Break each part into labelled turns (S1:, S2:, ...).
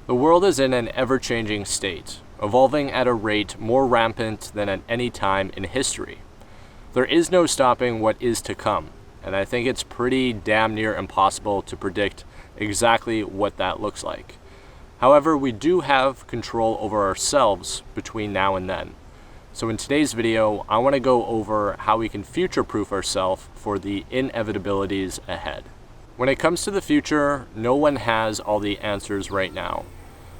S1: The world is in an ever-changing state, evolving at a rate more rampant than at any time in history. There is no stopping what is to come, and I think it's pretty damn near impossible to predict exactly what that looks like. However, we do have control over ourselves between now and then. So in today's video, I want to go over how we can future-proof ourselves for the inevitabilities ahead. When it comes to the future, no one has all the answers right now.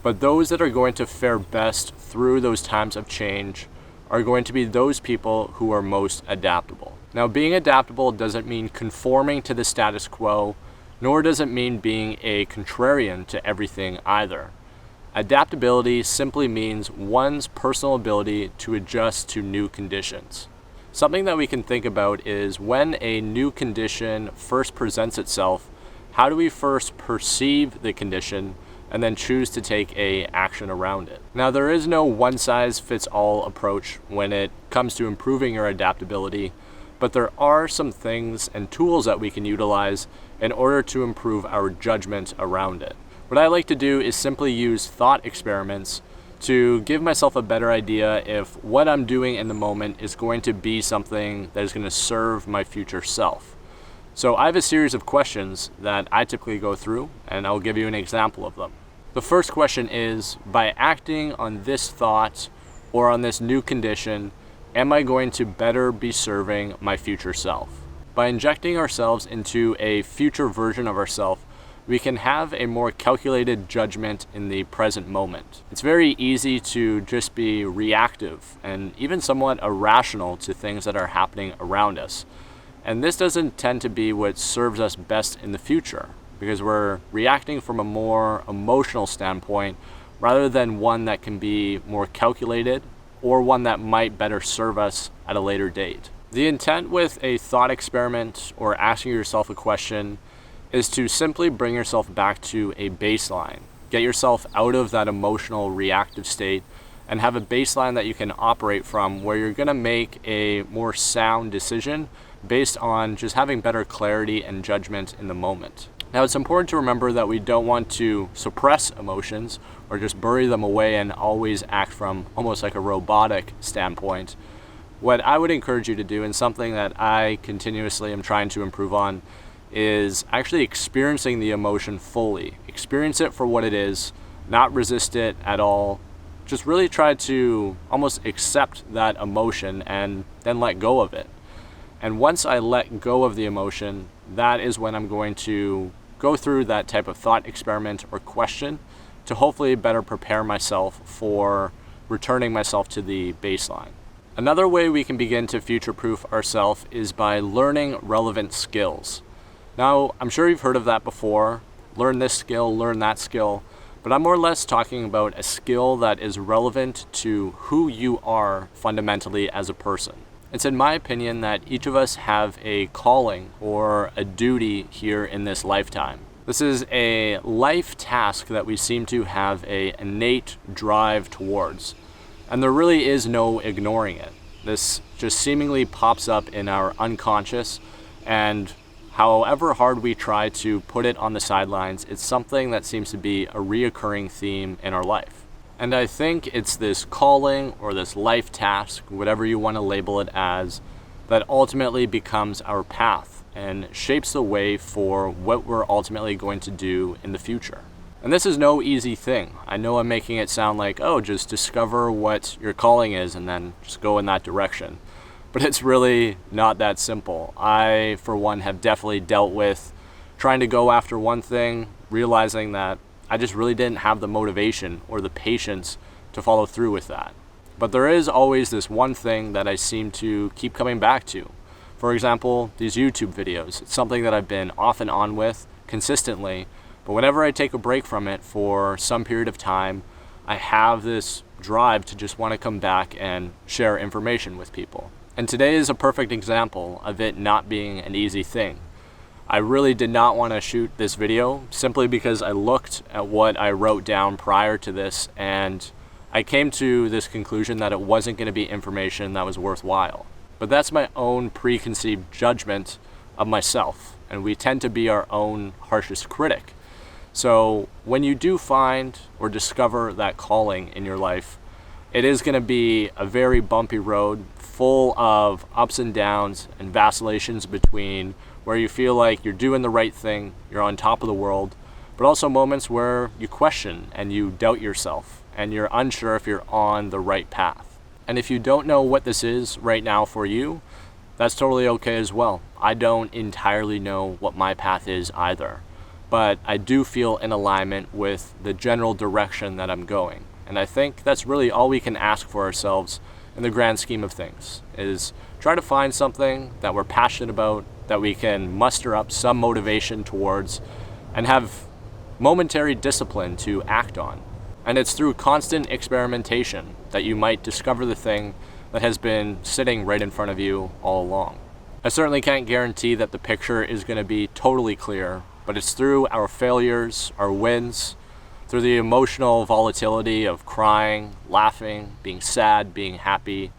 S1: But those that are going to fare best through those times of change are going to be those people who are most adaptable. Now, being adaptable doesn't mean conforming to the status quo, nor does it mean being a contrarian to everything either. Adaptability simply means one's personal ability to adjust to new conditions. Something that we can think about is when a new condition first presents itself, how do we first perceive the condition and then choose to take an action around it? Now, there is no one-size-fits-all approach when it comes to improving your adaptability, but there are some things and tools that we can utilize in order to improve our judgment around it. What I like to do is simply use thought experiments to give myself a better idea if what I'm doing in the moment is going to be something that is going to serve my future self. So I have a series of questions that I typically go through, and I'll give you an example of them. The first question is, by acting on this thought or on this new condition, am I going to better be serving my future self? By injecting ourselves into a future version of ourselves, we can have a more calculated judgment in the present moment. It's very easy to just be reactive and even somewhat irrational to things that are happening around us. And this doesn't tend to be what serves us best in the future, because we're reacting from a more emotional standpoint rather than one that can be more calculated or one that might better serve us at a later date. The intent with a thought experiment or asking yourself a question is to simply bring yourself back to a baseline. Get yourself out of that emotional reactive state and have a baseline that you can operate from where you're going to make a more sound decision based on just having better clarity and judgment in the moment. Now, it's important to remember that we don't want to suppress emotions or just bury them away and always act from almost like a robotic standpoint. What I would encourage you to do, and something that I continuously am trying to improve on, is actually experiencing the emotion fully. Experience it for what it is, not resist it at all. Just really try to almost accept that emotion and then let go of it. And once I let go of the emotion, that is when I'm going to go through that type of thought experiment or question to hopefully better prepare myself for returning myself to the baseline. Another way we can begin to future-proof ourselves is by learning relevant skills. Now, I'm sure you've heard of that before. Learn this skill, learn that skill. But I'm more or less talking about a skill that is relevant to who you are fundamentally as a person. It's in my opinion that each of us have a calling or a duty here in this lifetime. This is a life task that we seem to have an innate drive towards. And there really is no ignoring it. This just seemingly pops up in our unconscious, and however hard we try to put it on the sidelines, it's something that seems to be a reoccurring theme in our life. And I think it's this calling or this life task, whatever you want to label it as, that ultimately becomes our path and shapes the way for what we're ultimately going to do in the future. And this is no easy thing. I know I'm making it sound like, oh, just discover what your calling is and then just go in that direction. But it's really not that simple. I, for one, have definitely dealt with trying to go after one thing, realizing that I just really didn't have the motivation or the patience to follow through with that. But there is always this one thing that I seem to keep coming back to. For example, these YouTube videos. It's something that I've been off and on with consistently, but whenever I take a break from it for some period of time, I have this drive to just want to come back and share information with people. And today is a perfect example of it not being an easy thing. I really did not want to shoot this video simply because I looked at what I wrote down prior to this and I came to this conclusion that it wasn't going to be information that was worthwhile. But that's my own preconceived judgment of myself, and we tend to be our own harshest critic. So when you do find or discover that calling in your life, it is going to be a very bumpy road full of ups and downs and vacillations between where you feel like you're doing the right thing, you're on top of the world, but also moments where you question and you doubt yourself and you're unsure if you're on the right path. And if you don't know what this is right now for you, that's totally okay as well. I don't entirely know what my path is either, but I do feel in alignment with the general direction that I'm going. And I think that's really all we can ask for ourselves in the grand scheme of things, is try to find something that we're passionate about, that we can muster up some motivation towards, and have momentary discipline to act on. And it's through constant experimentation that you might discover the thing that has been sitting right in front of you all along. I certainly can't guarantee that the picture is going to be totally clear, but it's through our failures, our wins, through the emotional volatility of crying, laughing, being sad, being happy,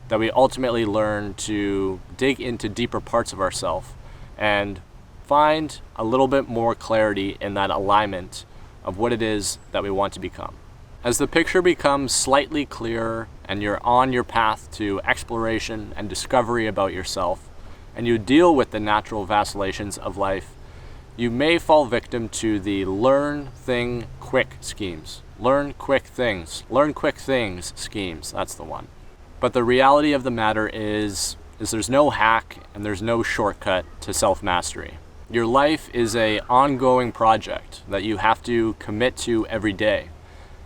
S1: that we ultimately learn to dig into deeper parts of ourselves and find a little bit more clarity in that alignment of what it is that we want to become. As the picture becomes slightly clearer and you're on your path to exploration and discovery about yourself, and you deal with the natural vacillations of life, you may fall victim to the learn thing quick schemes. Learn quick things schemes, that's the one. But the reality of the matter is there's no hack and there's no shortcut to self-mastery. Your life is an ongoing project that you have to commit to every day.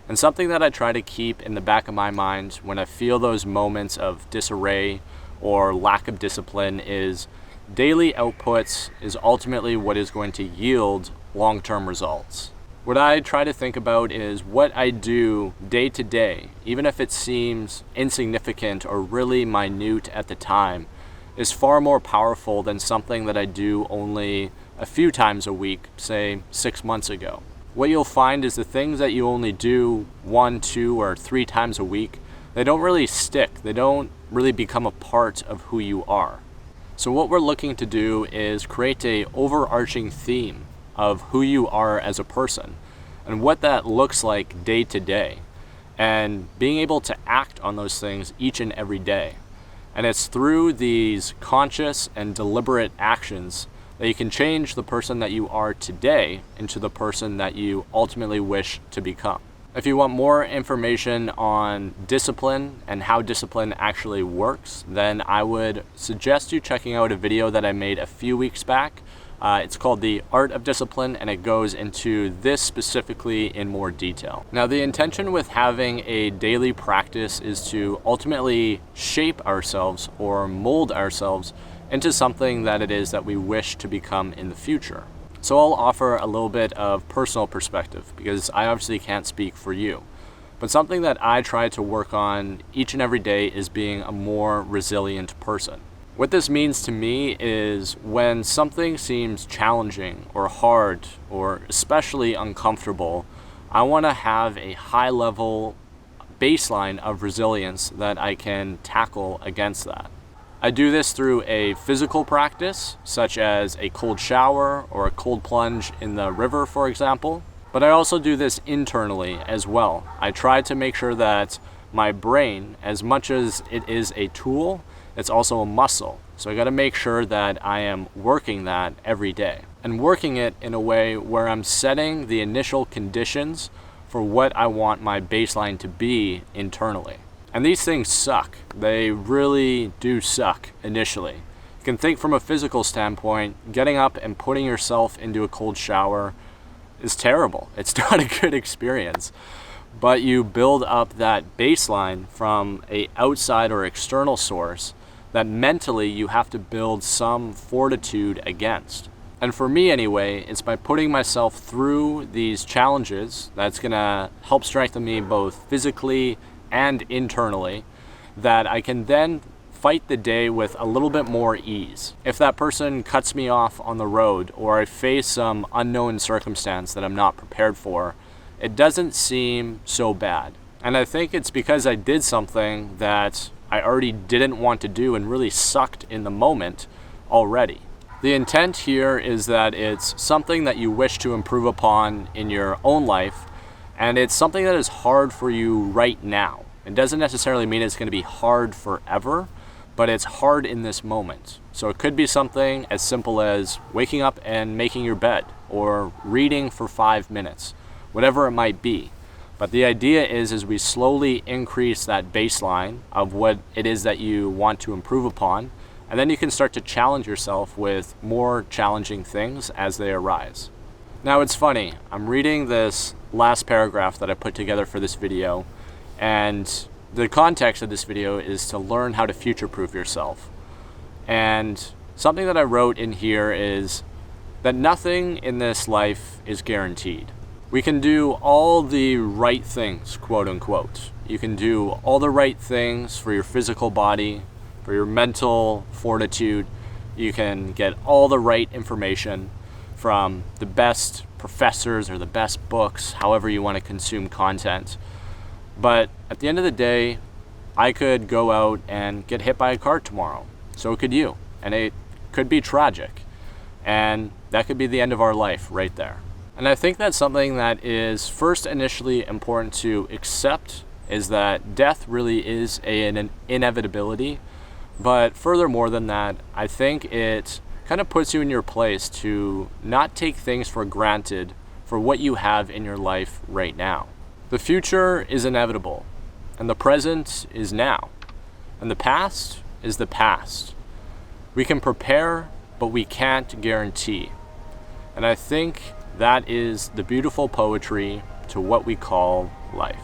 S1: And something that I try to keep in the back of my mind when I feel those moments of disarray or lack of discipline is daily outputs is ultimately what is going to yield long-term results. What I try to think about is what I do day to day, even if it seems insignificant or really minute at the time, is far more powerful than something that I do only a few times a week, say 6 months ago. What you'll find is the things that you only do 1, 2, or 3 times a week, they don't really stick. They don't really become a part of who you are. So what we're looking to do is create an overarching theme of who you are as a person and what that looks like day to day, and being able to act on those things each and every day. And it's through these conscious and deliberate actions that you can change the person that you are today into the person that you ultimately wish to become. If you want more information on discipline and how discipline actually works, then I would suggest you checking out a video that I made a few weeks back. It's called The Art of Discipline, and it goes into this specifically in more detail. Now, the intention with having a daily practice is to ultimately shape ourselves or mold ourselves into something that it is that we wish to become in the future. So I'll offer a little bit of personal perspective because I obviously can't speak for you. But something that I try to work on each and every day is being a more resilient person. What this means to me is when something seems challenging or hard or especially uncomfortable, I want to have a high level baseline of resilience that I can tackle against that. I do this through a physical practice, such as a cold shower or a cold plunge in the river, for example. But I also do this internally as well. I try to make sure that my brain, as much as it is a tool, it's also a muscle. So I got to make sure that I am working that every day and working it in a way where I'm setting the initial conditions for what I want my baseline to be internally. And these things suck. They really do suck initially. You can think from a physical standpoint, getting up and putting yourself into a cold shower is terrible. It's not a good experience. But you build up that baseline from an outside or external source that mentally you have to build some fortitude against. And for me anyway, it's by putting myself through these challenges that's gonna help strengthen me both physically and internally, that I can then fight the day with a little bit more ease. If that person cuts me off on the road or I face some unknown circumstance that I'm not prepared for, it doesn't seem so bad. And I think it's because I did something that I already didn't want to do and really sucked in the moment already. The intent here is that it's something that you wish to improve upon in your own life, and it's something that is hard for you right now. It doesn't necessarily mean it's going to be hard forever, but it's hard in this moment. So it could be something as simple as waking up and making your bed, or reading for 5 minutes, whatever it might be. But the idea is as we slowly increase that baseline of what it is that you want to improve upon, and then you can start to challenge yourself with more challenging things as they arise. Now it's funny, I'm reading this last paragraph that I put together for this video, and the context of this video is to learn how to future-proof yourself. And something that I wrote in here is that nothing in this life is guaranteed. We can do all the right things, quote unquote. You can do all the right things for your physical body, for your mental fortitude. You can get all the right information from the best professors or the best books, however you want to consume content. But at the end of the day, I could go out and get hit by a car tomorrow. So could you. And it could be tragic. And that could be the end of our life right there. And I think that's something that is first initially important to accept, is that death really is an inevitability. But furthermore than that, I think it kind of puts you in your place to not take things for granted for what you have in your life right now. The future is inevitable, and the present is now, and the past is the past. We can prepare, but we can't guarantee. And I think that is the beautiful poetry to what we call life.